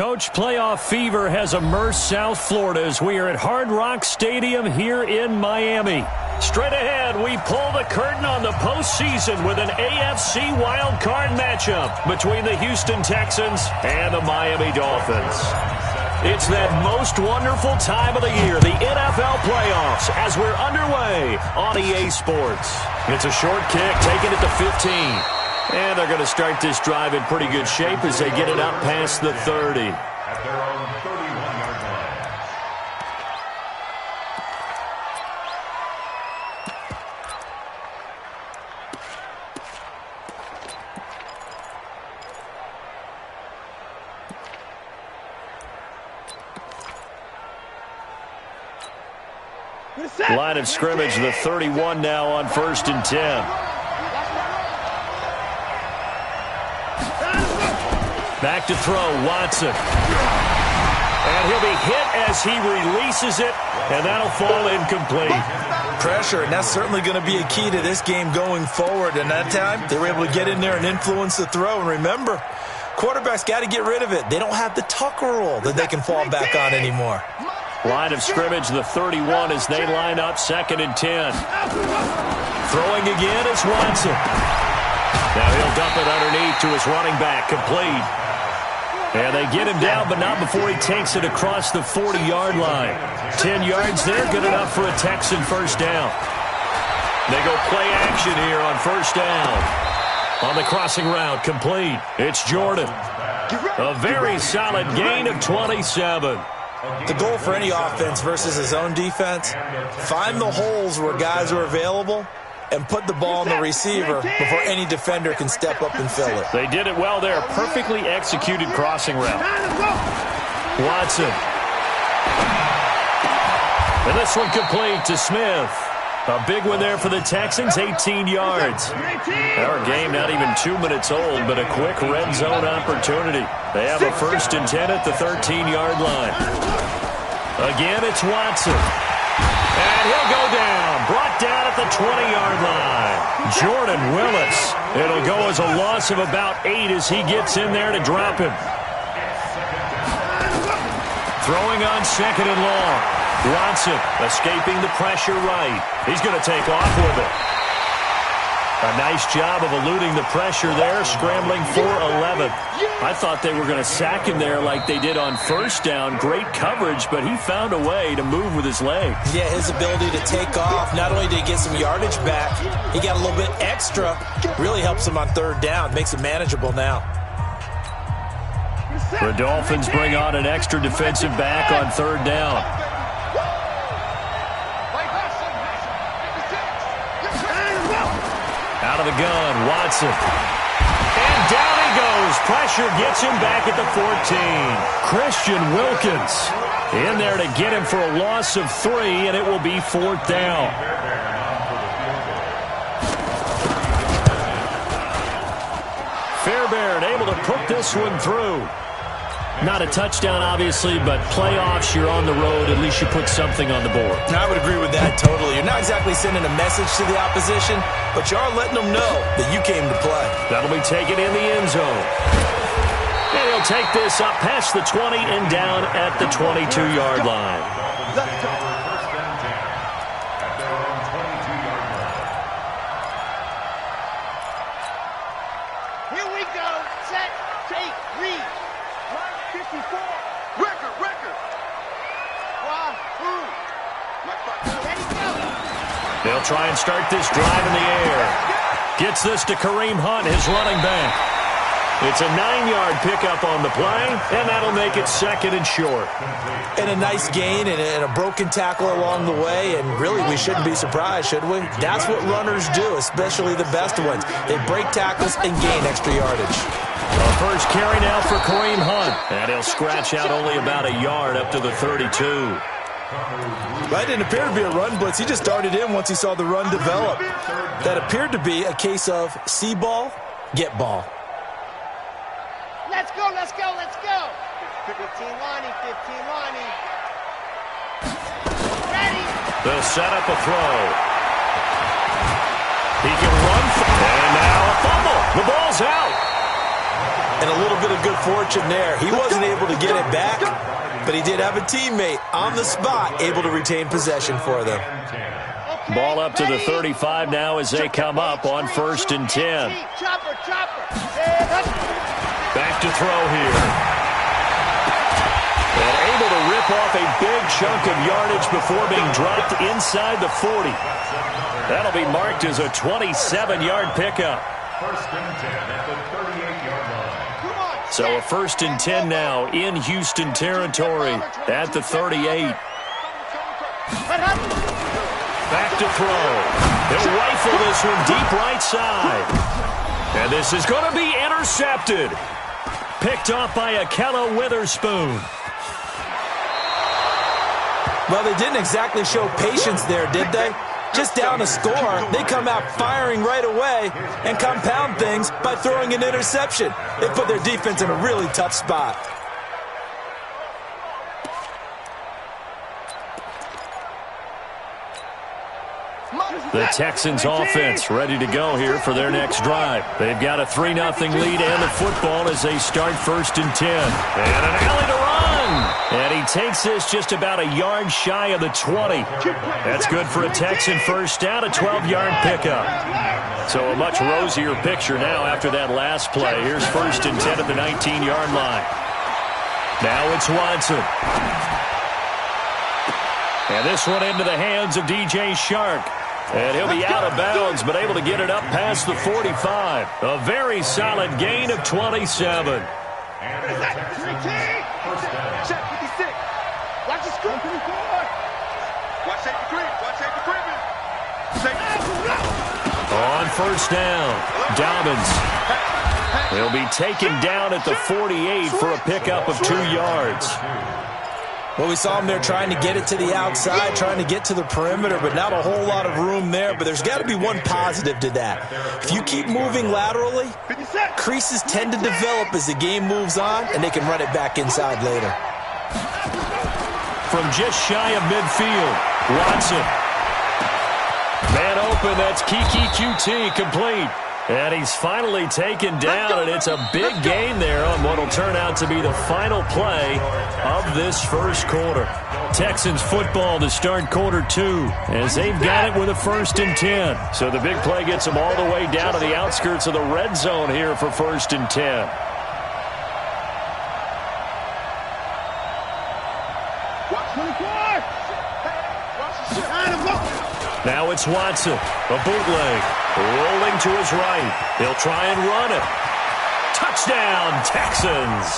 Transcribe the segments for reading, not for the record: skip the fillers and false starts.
Coach, playoff fever has immersed South Florida as we are at Hard Rock Stadium here in Miami. Straight ahead, we pull the curtain on the postseason with an AFC wildcard matchup between the Houston Texans and the Miami Dolphins. It's that most wonderful time of the year, the NFL playoffs, as we're underway on EA Sports. It's a short kick, taking it to 15. And they're going to start this drive in pretty good shape as they get it up past the 30. At their own 31-yard line. Line of scrimmage, the 31 now on 1st and 10. Back to throw, Watson. And he'll be hit as he releases it, and that'll fall incomplete. Pressure, and that's certainly going to be a key to this game going forward. And that time, they were able to get in there and influence the throw. And remember, quarterbacks got to get rid of it. They don't have the Tucker rule that they can fall back on anymore. Line of scrimmage, the 31 as they line up 2nd and 10. Throwing again is Watson. Now he'll dump it underneath to his running back, complete. And they get him down, but not before he takes it across the 40-yard line. 10 yards there, good enough for a Texan first down. They go play action here on first down. On the crossing route, complete. It's Jordan. A very solid gain of 27. The goal for any offense versus his own defense, find the holes where guys are available and put the ball on the receiver before any defender can step up and fill it. They did it well there. Perfectly executed crossing route. Watson. And this one complete to Smith. A big one there for the Texans, 18 yards. Our game not even 2 minutes old, but a quick red zone opportunity. They have a 1st and 10 at the 13-yard line. Again, it's Watson. And he'll go down. Brought down at the 20-yard line. Jordan Willis. It'll go as a loss of about 8 as he gets in there to drop him. Throwing on 2nd and long. Watson escaping the pressure right. He's going to take off with it. A nice job of eluding the pressure there, scrambling for 11. I thought they were going to sack him there like they did on first down. Great coverage, but he found a way to move with his legs. Yeah, his ability to take off, not only did he get some yardage back, he got a little bit extra. Really helps him on 3rd down, makes it manageable now. The Dolphins bring on an extra defensive back on 3rd down. Out of the gun, Watson. And down he goes. Pressure gets him back at the 14. Christian Wilkins in there to get him for a loss of 3, and it will be 4th down. Fairbairn able to put this one through. Not a touchdown, obviously, but playoffs, you're on the road. At least you put something on the board. I would agree with that totally. You're not exactly sending a message to the opposition, but you are letting them know that you came to play. That'll be taken in the end zone. And he'll take this up past the 20 and down at the 22-yard line. Here we go. Set, take, read. 54. Record. Wahoo. Ready, go. They'll try and start this drive in the air. Gets this to Kareem Hunt, his running back. It's a 9-yard pickup on the play, and that'll make it 2nd and short. And a nice gain and a broken tackle along the way, and really we shouldn't be surprised, should we? That's what runners do, especially the best ones. They break tackles and gain extra yardage. A first carry now for Kareem Hunt, and he'll scratch out only about a yard up to the 32. That didn't appear to be a run blitz. He just darted in once he saw the run develop. That appeared to be a case of see ball, get ball. Let's go. 15 lining. Ready. They'll set up a throw. He can run. And now a fumble. The ball's out. And a little bit of good fortune there. He wasn't able to get it back, but he did have a teammate on the spot able to retain possession for them. Ball up to the 35 now as they come up on 1st and 10. Back to throw here. And able to rip off a big chunk of yardage before being dropped inside the 40. That'll be marked as a 27-yard pickup. 1st and 10 at the 38-yard line. So a 1st and 10 now in Houston territory at the 38. Back to throw. He'll rifle this one deep right side. And this is going to be intercepted. Picked off by Akella Witherspoon. Well, they didn't exactly show patience there, did they? Just down a score, they come out firing right away and compound things by throwing an interception. They put their defense in a really tough spot. The Texans offense ready to go here for their next drive. They've got a 3-0 lead and the football as they start 1st and 10. And an alley to run. And he takes this just about a yard shy of the 20. That's good for a Texan first down, a 12-yard pickup. So a much rosier picture now after that last play. Here's 1st and 10 at the 19-yard line. Now it's Watson. And this one into the hands of DJ Shark. And he'll be out of bounds, but able to get it up past the 45. A very solid gain of 27. On 1st down, Dobbins. He'll be taken down at the 48 for a pickup of 2 yards. Well, we saw him there trying to get it to the outside, trying to get to the perimeter, but not a whole lot of room there. But there's got to be one positive to that. If you keep moving laterally, creases tend to develop as the game moves on, and they can run it back inside later. From just shy of midfield, Watson. Man open, that's Kiki QT complete. And he's finally taken down, and it's a big gain there on what will turn out to be the final play of this first quarter. Texans football to start quarter 2 as they've got it with a 1st and 10. So the big play gets them all the way down to the outskirts of the red zone here for 1st and 10. Now it's Watson, a bootleg, rolling to his right. He'll try and run it. Touchdown, Texans.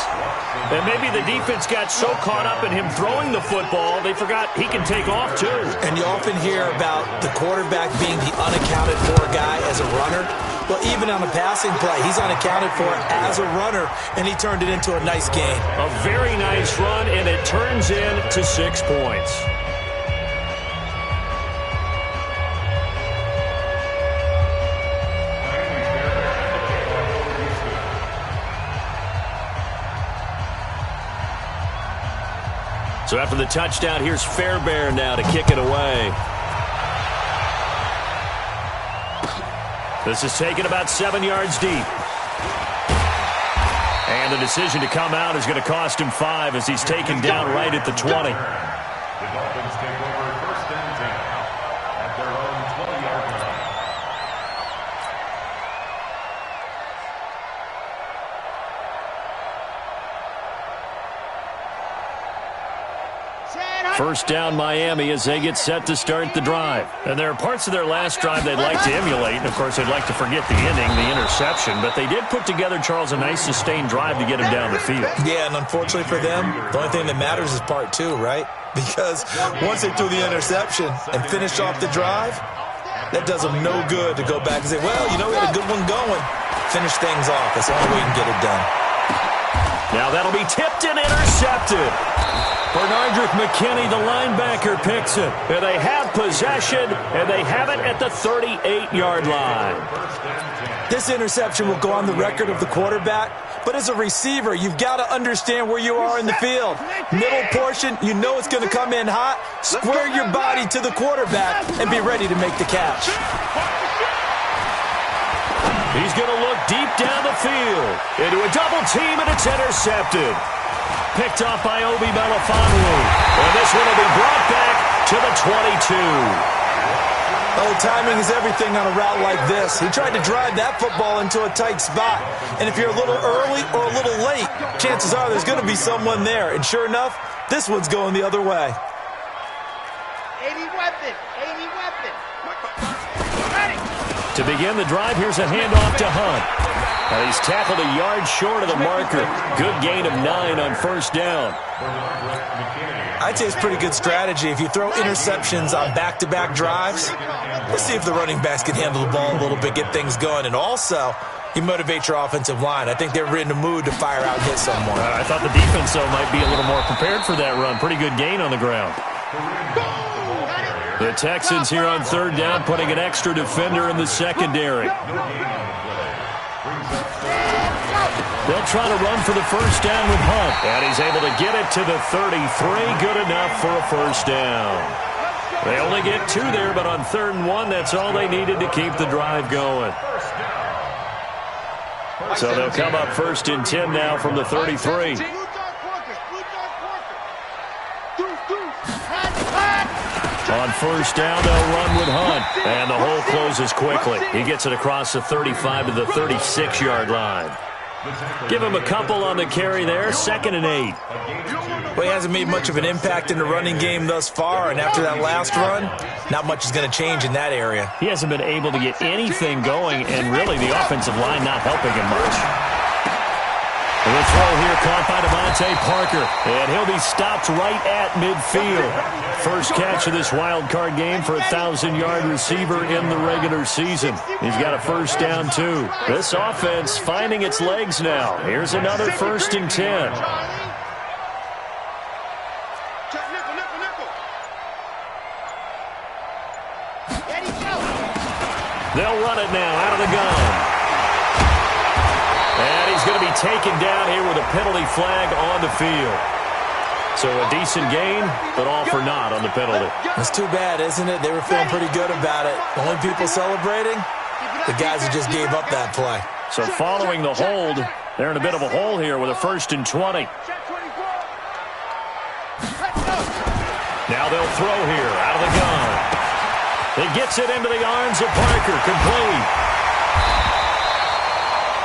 And maybe the defense got so caught up in him throwing the football, they forgot he can take off too. And you often hear about the quarterback being the unaccounted for guy as a runner. Well, even on a passing play, he's unaccounted for as a runner, and he turned it into a nice gain. A very nice run, and it turns into 6 points. So after the touchdown, here's Fairbairn now to kick it away. This is taken about 7 yards deep. And the decision to come out is going to cost him 5 as he's taken down right at the 20. The Dolphins take over 1st and 10 at their own 20-yard line. First down Miami as they get set to start the drive. And there are parts of their last drive they'd like to emulate. And, of course, they'd like to forget the ending, the interception. But they did put together, Charles, a nice sustained drive to get him down the field. Yeah, and unfortunately for them, the only thing that matters is part 2, right? Because once they threw the interception and finished off the drive, that does them no good to go back and say, well, you know, we had a good one going. Finish things off. That's the only way you can get it done. Now that'll be tipped and intercepted. Bernardrick McKinney, the linebacker, picks it. And they have possession, and they have it at the 38-yard line. This interception will go on the record of the quarterback, but as a receiver, you've got to understand where you are in the field. Middle portion, you know it's going to come in hot. Square your body to the quarterback and be ready to make the catch. He's going to look deep down the field. Into a double team, and it's intercepted. Picked off by Obi Melifonwu. And this one will be brought back to the 22. Oh, timing is everything on a route like this. He tried to drive that football into a tight spot. And if you're a little early or a little late, chances are there's going to be someone there. And sure enough, this one's going the other way. 80 weapon. 80 weapon. Ready. To begin the drive, here's a handoff to Hunt. And he's tackled a yard short of the marker. Good gain of 9 on first down. I'd say it's pretty good strategy. If you throw interceptions on back-to-back drives, let's see if the running backs can handle the ball a little bit, get things going. And also, you motivate your offensive line. I think they're in the mood to fire out and hit someone. I thought the defense, though, might be a little more prepared for that run. Pretty good gain on the ground. The Texans here on third down, putting an extra defender in the secondary. They'll try to run for the first down with Hunt. And he's able to get it to the 33. Good enough for a first down. They only get 2 there, but on 3rd and 1, that's all they needed to keep the drive going. So they'll come up 1st and 10 now from the 33. On first down, they'll run with Hunt. And the hole closes quickly. He gets it across the 35 to the 36-yard line. Give him a couple on the carry there. 2nd and 8. Well, he hasn't made much of an impact in the running game thus far, and after that last run, not much is going to change in that area. He hasn't been able to get anything going, and really the offensive line not helping him much. The throw here caught by Devontae Parker, and he'll be stopped right at midfield. First catch of this wild card game for a 1,000-yard receiver in the regular season. He's got a first down, too. This offense finding its legs now. Here's another 1st and 10. They'll run it now out of the gun. And he's going to be taken down here with a penalty flag on the field. So a decent gain, but all for naught on the penalty. It's too bad, isn't it? They were feeling pretty good about it. Only people celebrating, the guys who just gave up that play. So following the hold, they're in a bit of a hole here with a 1st and 20. Now they'll throw here out of the gun. He gets it into the arms of Parker, complete.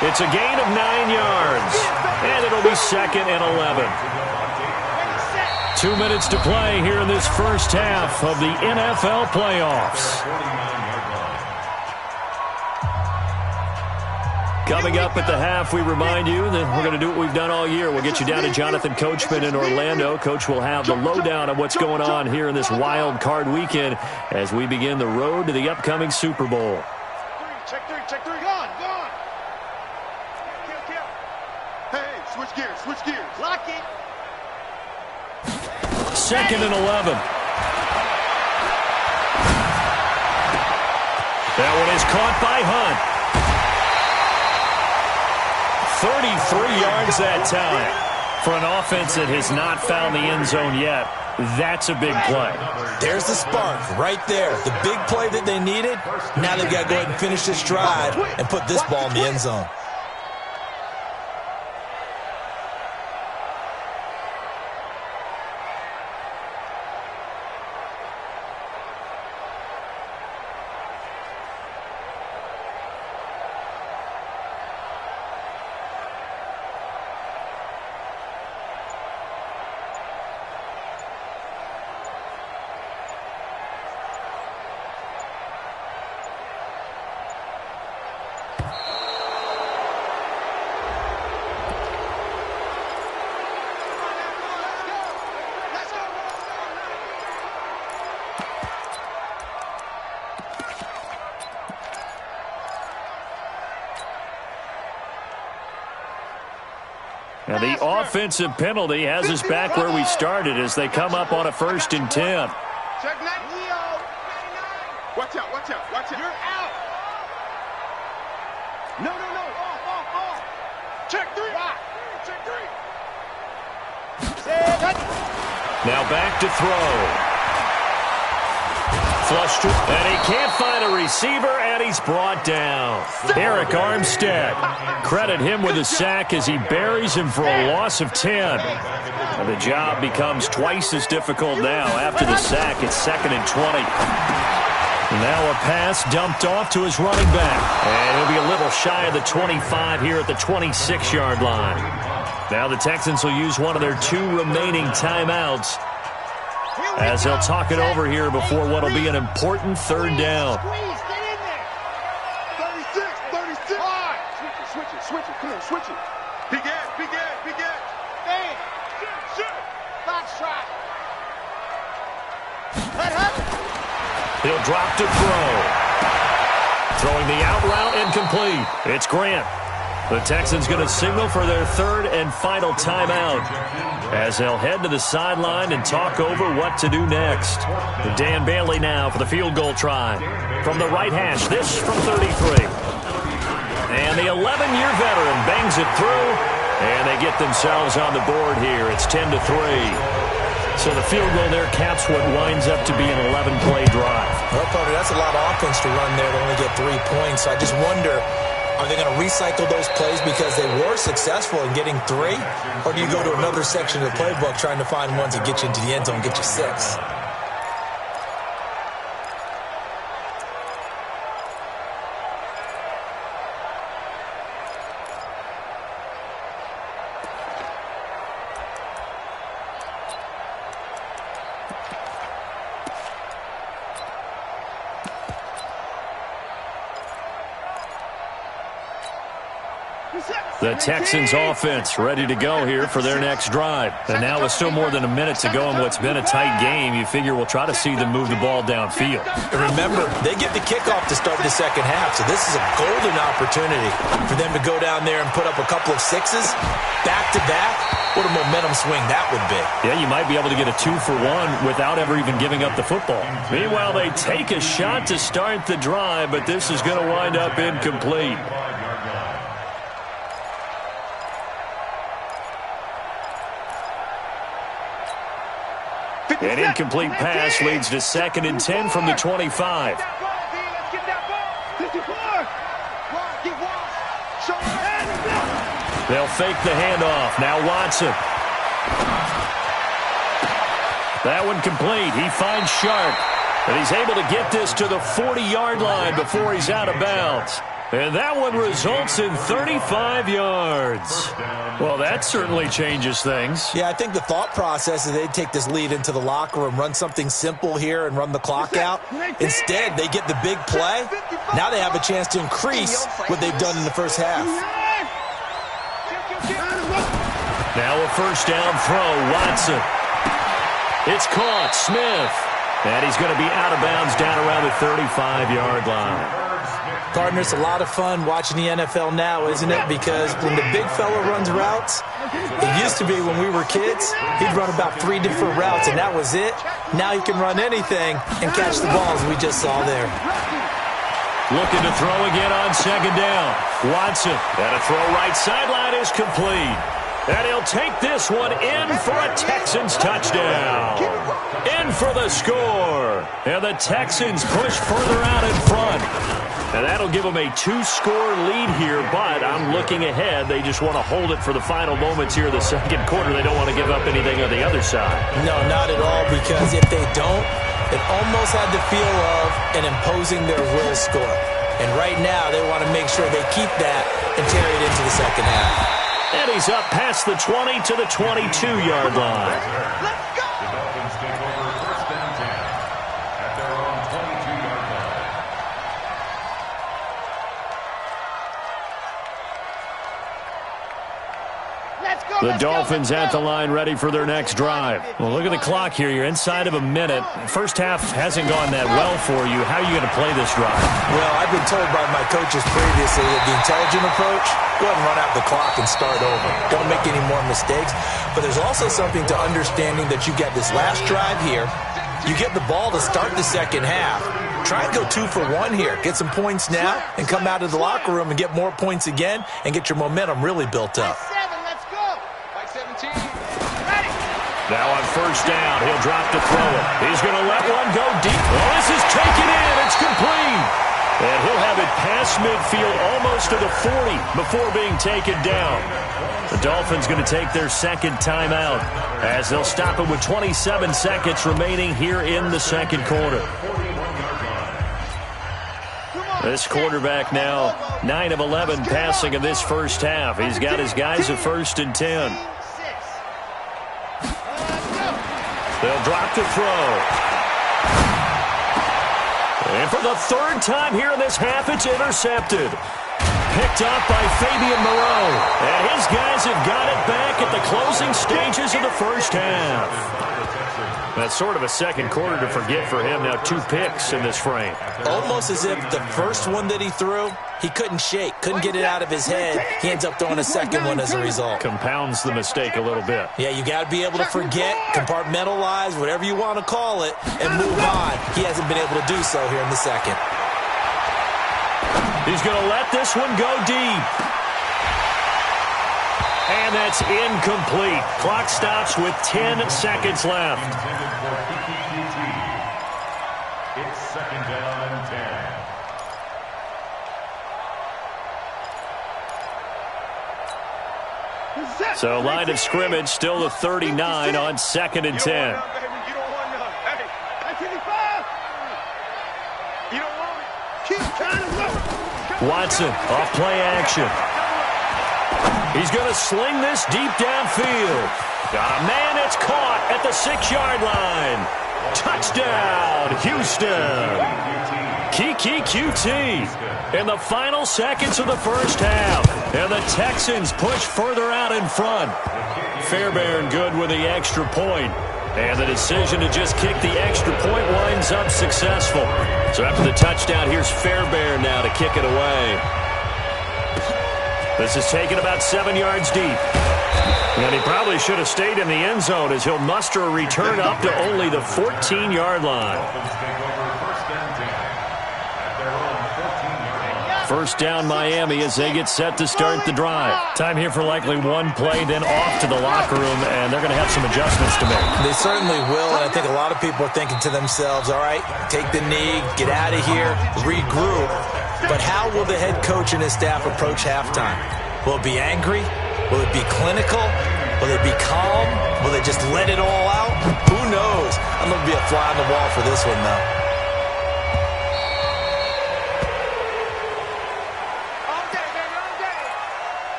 It's a gain of 9 yards, and it'll be 2nd and 11. 2 minutes to play here in this first half of the NFL playoffs. Coming up at the half, we remind you that we're going to do what we've done all year. We'll get you down to Jonathan Coachman in Orlando. Coach will have the lowdown of what's going on here in this wild card weekend as we begin the road to the upcoming Super Bowl. Check three. Gone. Hey, switch gears. Lock it. 2nd and 11. That one is caught by Hunt. 33 yards that time. For an offense that has not found the end zone yet, that's a big play. There's the spark right there. The big play that they needed. Now they've got to go ahead and finish this drive and put this ball in the end zone. Now the offensive penalty has us back where we started as they come up on a 1st and 10. Check 9. Leo. Watch out. You're out. No. Off. Check 3. Check 3. Now back to throw. flushed it, and he can't find a receiver, and he's brought down. Eric Armstead. Credit him with a sack as he buries him for a loss of 10. And the job becomes twice as difficult now. After the sack, it's 2nd and 20. Now a pass dumped off to his running back. And he'll be a little shy of the 25 here at the 26-yard line. Now the Texans will use one of their 2 remaining timeouts as they'll talk it over here before what will be an important 3rd down. 36. Switch it. Come on, switch it. Big ass. Hey, shoot. Box try. He'll drop to throw. Throwing the out route incomplete. It's Grant. The Texans going to signal for their 3rd and final timeout as they'll head to the sideline and talk over what to do next. Dan Bailey now for the field goal try. From the right hash, this from 33. And the 11-year veteran bangs it through, and they get themselves on the board here. It's 10-3. So the field goal there caps what winds up to be an 11-play drive. Well, partner, that's a lot of offense to run there to only get 3 points. So I just wonder, are they going to recycle those plays because they were successful in getting 3? Or do you go to another section of the playbook trying to find ones that get you into the end zone and get you 6? The Texans offense ready to go here for their next drive. And now with still more than a minute to go in what's been a tight game, you figure we'll try to see them move the ball downfield. And remember, they get the kickoff to start the second half, so this is a golden opportunity for them to go down there and put up a couple of 6s back-to-back. What a momentum swing that would be. Yeah, you might be able to get a 2-for-1 without ever even giving up the football. Meanwhile, they take a shot to start the drive, but this is going to wind up incomplete. An incomplete pass leads to 2nd and 10 from the 25. They'll fake the handoff. Now Watson. That one complete. He finds Sharp. And he's able to get this to the 40-yard line before he's out of bounds. And that one results in 35 yards. Well, that certainly changes things. Yeah, I think the thought process is they'd take this lead into the locker room, run something simple here and run the clock out. Instead, they get the big play. Now they have a chance to increase what they've done in the first half. Now a first down throw, Watson. It's caught, Smith. And he's going to be out of bounds down around the 35-yard line. Partner, it's a lot of fun watching the NFL now, isn't it? Because when the big fella runs routes, it used to be when we were kids, he'd run about 3 different routes, and that was it. Now he can run anything and catch the balls we just saw there. Looking to throw again on 2nd down. Watson, and a throw right sideline is complete. And he'll take this one in for a Texans touchdown. In for the score. And the Texans push further out in front. And that'll give them a 2-score lead here, but I'm looking ahead. They just want to hold it for the final moments here of the second quarter. They don't want to give up anything on the other side. No, not at all, because if they don't, it almost had the feel of an imposing their will score. And right now, they want to make sure they keep that and carry it into the second half. And he's up past the 20 to the 22-yard line. Let's go! The Dolphins take over 1st and 10 at their own 22-yard line. The Dolphins at the line ready for their next drive. Well, look at the clock here. You're inside of a minute. First half hasn't gone that well for you. How are you going to play this drive? Well, I've been told by my coaches previously that the intelligent approach, go ahead and run out the clock and start over. Don't make any more mistakes. But there's also something to understanding that you get this last drive here. You get the ball to start the second half. Try and go 2-for-1 here. Get some points now and come out of the locker room and get more points again and get your momentum really built up. Now on first down, he'll drop to throw it. He's going to let one go deep. Oh, this is taken in. It's complete. And he'll have it past midfield almost to the 40 before being taken down. The Dolphins going to take their second timeout as they'll stop it with 27 seconds remaining here in the second quarter. This quarterback now 9 of 11 passing in this first half. He's got his guys at 1st and 10. They'll drop to throw. And for the third time here in this half, it's intercepted. Picked up by Fabian Moreau. And his guys have got it back at the closing stages of the first half. That's sort of a second quarter to forget for him. Now 2 picks in this frame. Almost as if the first one that he threw, he couldn't shake, couldn't get it out of his head. He ends up throwing a second one as a result. Compounds the mistake a little bit. Yeah, you got to be able to forget, compartmentalize, whatever you want to call it, and move on. He hasn't been able to do so here in the second. He's going to let this one go deep. And that's incomplete. Clock stops with 10 seconds left. It's second down and 10. So line of scrimmage still the 39 on 2nd and 10. Watson off play action. He's going to sling this deep downfield. Got a man that's caught at the 6-yard line. Touchdown, Houston. Kiki QT in the final seconds of the first half. And the Texans push further out in front. Fairbairn good with the extra point. And the decision to just kick the extra point winds up successful. So after the touchdown, here's Fairbairn now to kick it away. This is taken about 7 yards deep. And he probably should have stayed in the end zone as he'll muster a return up to only the 14-yard line. First down Miami as they get set to start the drive. Time here for likely one play, then off to the locker room, and they're going to have some adjustments to make. They certainly will, and I think a lot of people are thinking to themselves, all right, take the knee, get out of here, regroup. But how will the head coach and his staff approach halftime? Will it be angry? Will it be clinical? Will it be calm? Will they just let it all out? Who knows? I'm going to be a fly on the wall for this one, though.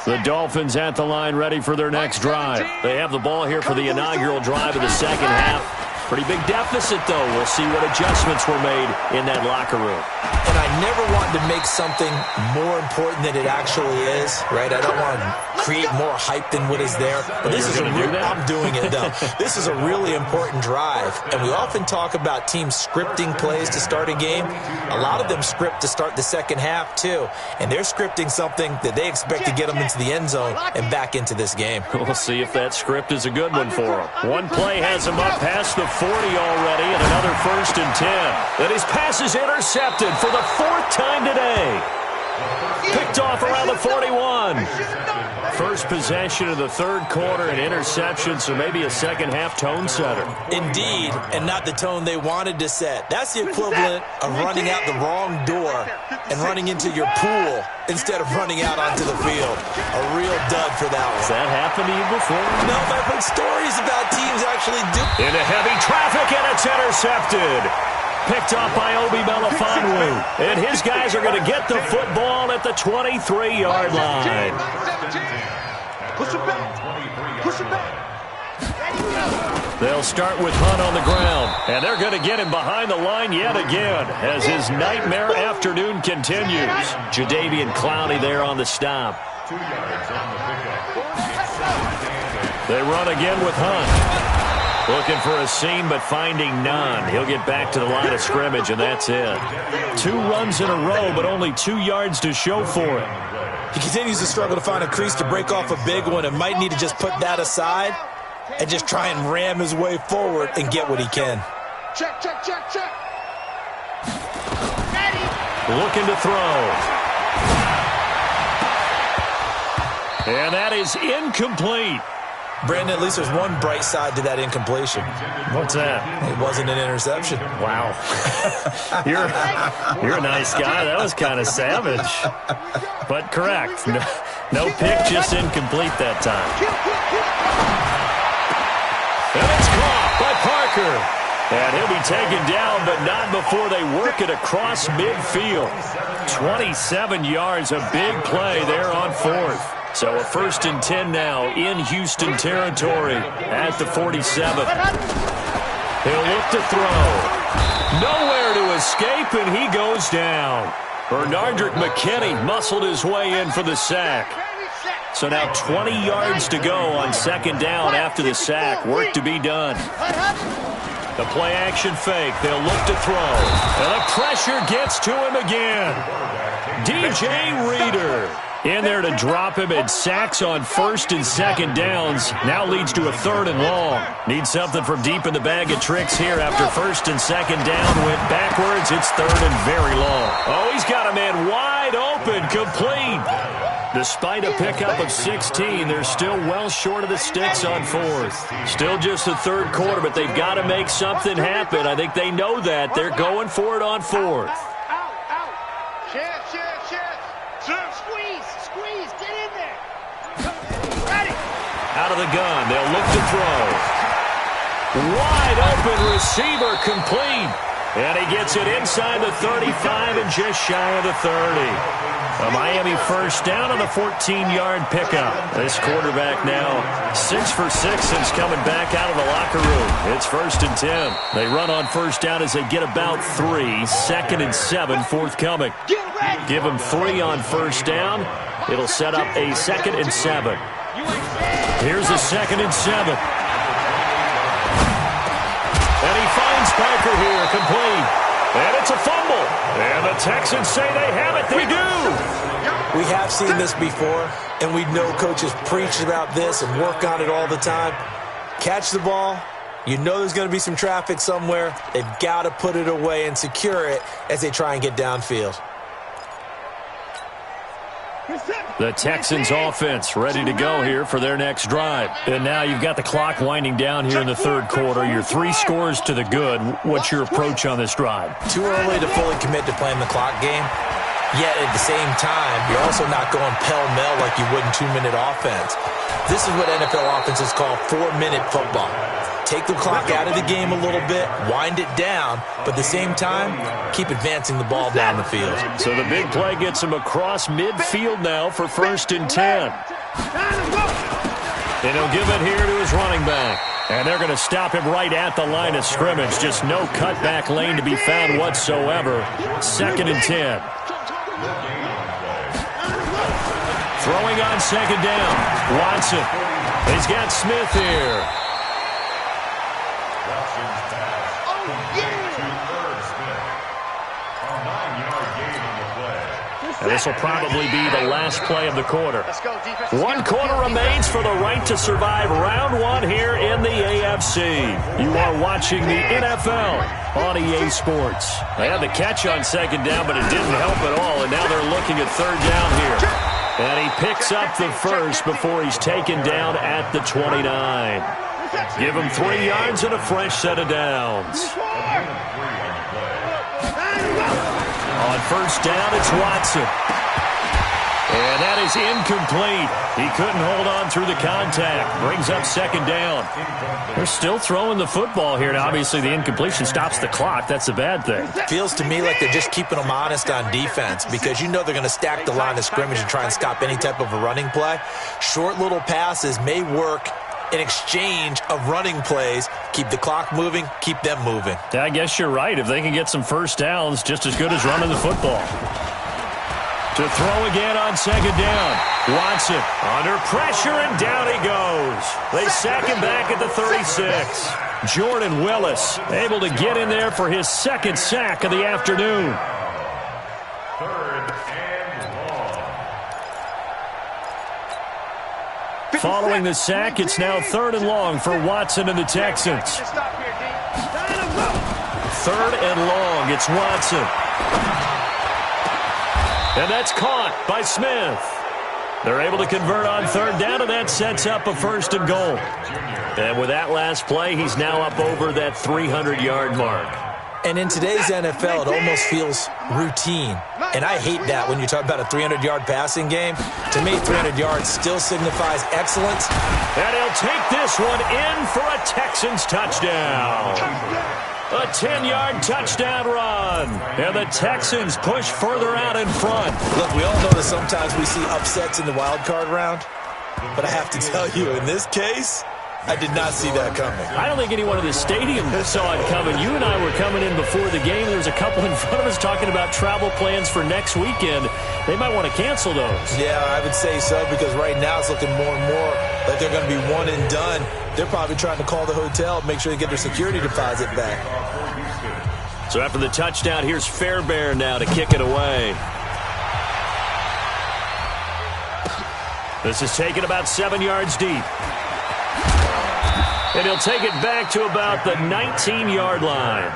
The Dolphins at the line ready for their next drive. They have the ball here for the inaugural drive of the second half. Pretty big deficit, though. We'll see what adjustments were made in that locker room. And I never want to make something more important than it actually is, right? I don't want to create more hype than what is there. But this is I'm doing it, though. This is a really important drive. And we often talk about teams scripting plays to start a game. A lot of them script to start the second half, too. And they're scripting something that they expect to get them into the end zone and back into this game. We'll see if that script is a good one for them. One play has them up past the 40 already, and another 1st and 10. Then his pass is intercepted for the 4th time today. Picked off around the 41. First possession of the third quarter, an interception, so maybe a second half tone setter. Indeed, and not the tone they wanted to set. That's the equivalent of running out the wrong door and running into your pool instead of running out onto the field. A real dud for that one. Has that happened to you before? No, but I've heard stories about teams actually do. Into heavy traffic, and it's intercepted. Picked off by Obi Melifonwu. And his guys are going to get the football at the 23-yard line. Push it back. Push it back. They'll start with Hunt on the ground. And they're going to get him behind the line yet again as his nightmare afternoon continues. Jadeveon Clowney there on the stop. 2 yards on the pickup. They run again with Hunt. Looking for a seam, but finding none. He'll get back to the line of scrimmage, and that's it. 2 runs in a row, but only 2 yards to show for it. He continues to struggle to find a crease to break off a big one and might need to just put that aside and just try and ram his way forward and get what he can. Check, check, check, check. Looking to throw. And that is incomplete. Brandon, at least there's one bright side to that incompletion. What's that? It wasn't an interception. Wow. You're a nice guy. That was kind of savage. But correct. No pick, just incomplete that time. And it's caught by Parker. And he'll be taken down, but not before they work it across midfield. 27 yards, a big play there on fourth. So a 1st and 10 now in Houston territory at the 47th. He'll look to throw. Nowhere to escape, and he goes down. Bernardrick McKinney muscled his way in for the sack. So now 20 yards to go on 2nd down after the sack. Work to be done. The play-action fake. They'll look to throw. And the pressure gets to him again. DJ Reader in there to drop him, and sacks on 1st and 2nd downs. Now leads to a 3rd and long. Needs something from deep in the bag of tricks here after 1st and 2nd down. Went backwards. It's 3rd and very long. Oh, he's got a man wide open. Complete. Despite a pickup of 16, they're still well short of the sticks on 4th. Still just the 3rd quarter, but they've got to make something happen. I think they know that. They're going for it on 4th. Squeeze, get in there. Ready. Out of the gun, they'll look to throw. Wide open receiver, complete. And he gets it inside the 35 and just shy of the 30. A Miami 1st down on the 14-yard pickup. This quarterback now 6 for 6 since coming back out of the locker room. It's 1st and 10. They run on 1st down as they get about 3. 2nd and 7 forthcoming. Give them 3 on 1st down. It'll set up a 2nd and 7. Here's a 2nd and 7. And he finds Parker here, complete. And it's a fumble. And the Texans say they have it. They do. We have seen this before, and we know coaches preach about this and work on it all the time. Catch the ball. You know there's going to be some traffic somewhere. They've got to put it away and secure it as they try and get downfield. The Texans offense ready to go here for their next drive. And now you've got the clock winding down here in the 3rd quarter. You're 3 scores to the good. What's your approach on this drive? Too early to fully commit to playing the clock game. Yet at the same time, you're also not going pell-mell like you would in 2-minute offense. This is what NFL offenses call 4-minute football. Take the clock out of the game a little bit, wind it down, but at the same time, keep advancing the ball down the field. So the big play gets him across midfield now for 1st and 10. And he'll give it here to his running back. And they're going to stop him right at the line of scrimmage. Just no cutback lane to be found whatsoever. 2nd and 10. Throwing on 2nd down. Watson. He's got Smith here. And this will probably be the last play of the quarter. 1 quarter remains for the right to survive round 1 here in the AFC. You are watching the NFL on EA Sports. They had the catch on 2nd down, but it didn't help at all, and now they're looking at 3rd down here. And he picks up the first before he's taken down at the 29. Give him 3 yards and a fresh set of downs. On 1st down, it's Watson. And that is incomplete. He couldn't hold on through the contact. Brings up 2nd down. They're still throwing the football here. Now, obviously, the incompletion stops the clock. That's a bad thing. Feels to me like they're just keeping them honest on defense because you know they're going to stack the line of scrimmage and try and stop any type of a running play. Short little passes may work in exchange of running plays. Keep the clock moving, keep them moving. Yeah, I guess you're right. If they can get some 1st downs, just as good as running the football. To throw again on 2nd down. Watson under pressure, and down he goes. They sack him back at the 36. Jordan Willis able to get in there for his 2nd sack of the afternoon. 3rd and long. Following the sack, it's now 3rd and long for Watson and the Texans. 3rd and long, it's Watson. And that's caught by Smith. They're able to convert on third down, and that sets up a first and goal. And with that last play, he's now up over that 300-yard mark. And in today's NFL, it almost feels routine. And I hate that when you talk about a 300-yard passing game. To me, 300 yards still signifies excellence. And he'll take this one in for a Texans touchdown. A 10-yard touchdown run. And the Texans push further out in front. Look, we all know that sometimes we see upsets in the wild card round. But I have to tell you, in this case, I did not see that coming. I don't think anyone in the stadium saw it coming. You and I were coming in before the game. There was a couple in front of us talking about travel plans for next weekend. They might want to cancel those. Yeah, I would say so, because right now it's looking more and more like they're going to be one and done. They're probably trying to call the hotel, make sure they get their security deposit back. So after the touchdown, here's Fairbairn now to kick it away. This is taken about 7 yards deep. And he'll take it back to about the 19-yard line.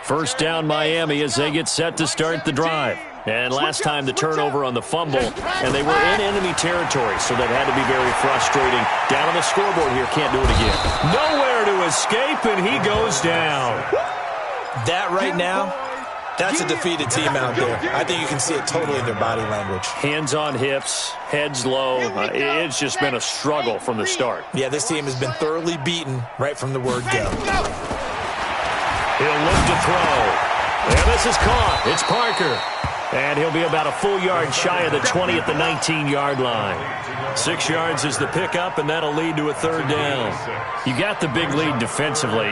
First down Miami as they get set to start the drive. And last time the turnover on the fumble, and they were in enemy territory, so that had to be very frustrating. Down on the scoreboard here, can't do it again. Nowhere to escape, and he goes down. That right now, that's a defeated team out there. I think you can see it totally in their body language. Hands on hips, heads low. It's just been a struggle from the start. Yeah, this team has been thoroughly beaten right from the word go. He'll look to throw. And this is caught. It's Parker. And he'll be about a full yard shy of the 20 at the 19-yard line. 6 yards is the pickup, and that'll lead to a third down. You got the big lead defensively.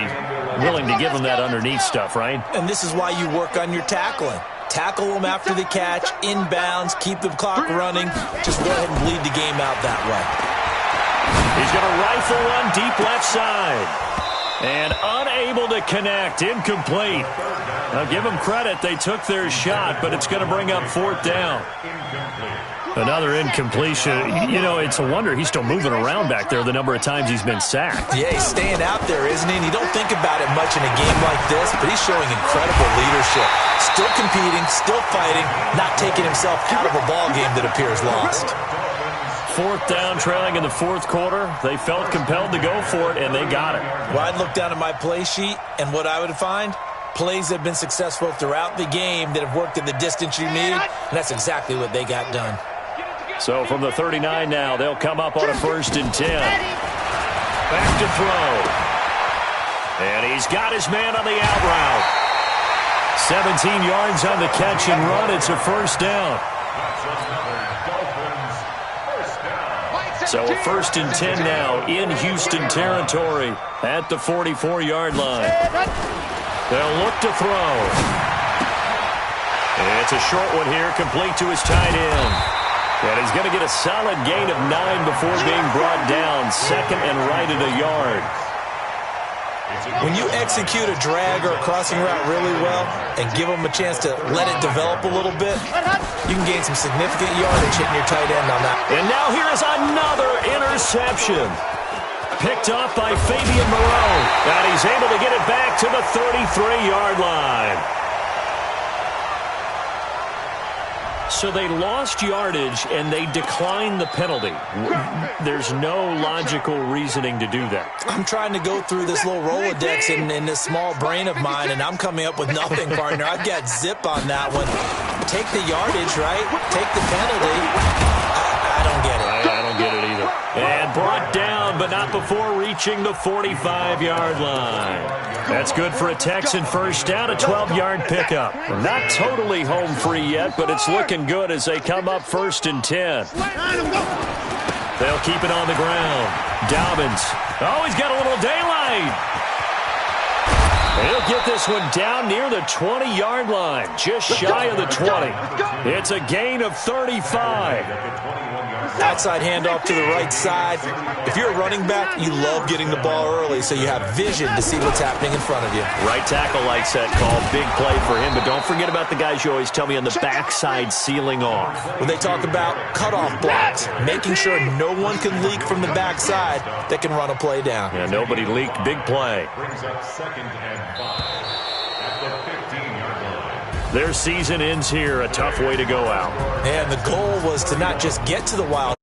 Willing to give them that underneath stuff, right? And this is why you work on your tackling. Tackle them after the catch, inbounds, keep the clock running. Just go ahead and bleed the game out that way. He's going to rifle one deep left side. And unable to connect, incomplete. Now give them credit, they took their shot, but it's going to bring up fourth down. Another incompletion. You know, it's a wonder he's still moving around back there the number of times he's been sacked. Yeah, he's staying out there, isn't he? And you don't think about it much in a game like this, but he's showing incredible leadership. Still competing, still fighting, not taking himself out of a ball game that appears lost. Fourth down, trailing in the fourth quarter. They felt compelled to go for it, and they got it. Well, I'd look down at my play sheet, and what I would find, plays that have been successful throughout the game that have worked at the distance you need, and that's exactly what they got done. So from the 39 now, they'll come up on a 1st and 10. Back to throw. And he's got his man on the out route. 17 yards on the catch and run. It's a first down. So a 1st and 10 now in Houston territory at the 44-yard line. They'll look to throw. It's a short one here, complete to his tight end. And he's going to get a solid gain of 9 before being brought down, second and right at a yard. When you execute a drag or a crossing route really well and give them a chance to let it develop a little bit, you can gain some significant yardage hitting your tight end on that. And now here is another interception. Picked off by Fabian Moreau. And he's able to get it back to the 33-yard line. So they lost yardage, and they declined the penalty. There's no logical reasoning to do that. I'm trying to go through this little Rolodex in this small brain of mine, and I'm coming up with nothing, partner. I've got zip on that one. Take the yardage, right? Take the penalty. I don't get it. I don't get it either. And brought down, but not before reaching the 45-yard line. That's good for a Texan first down, a 12-yard pickup. Not totally home free yet, but it's looking good as they come up 1st and 10. They'll keep it on the ground. Dobbins. Oh, he's got a little daylight. He'll get this one down near the 20-yard line, just shy of the 20. It's a gain of 35. Outside handoff to the right side. If you're a running back, you love getting the ball early so you have vision to see what's happening in front of you. Right tackle likes that call. Big play for him, but don't forget about the guys you always tell me on the backside sealing off. When they talk about cutoff blocks, making sure no one can leak from the backside that can run a play down. Yeah, nobody leaked. Big play. Brings up 2nd and 5 at the 15-yard line. Their season ends here. A tough way to go out. And the goal was to not just get to the wild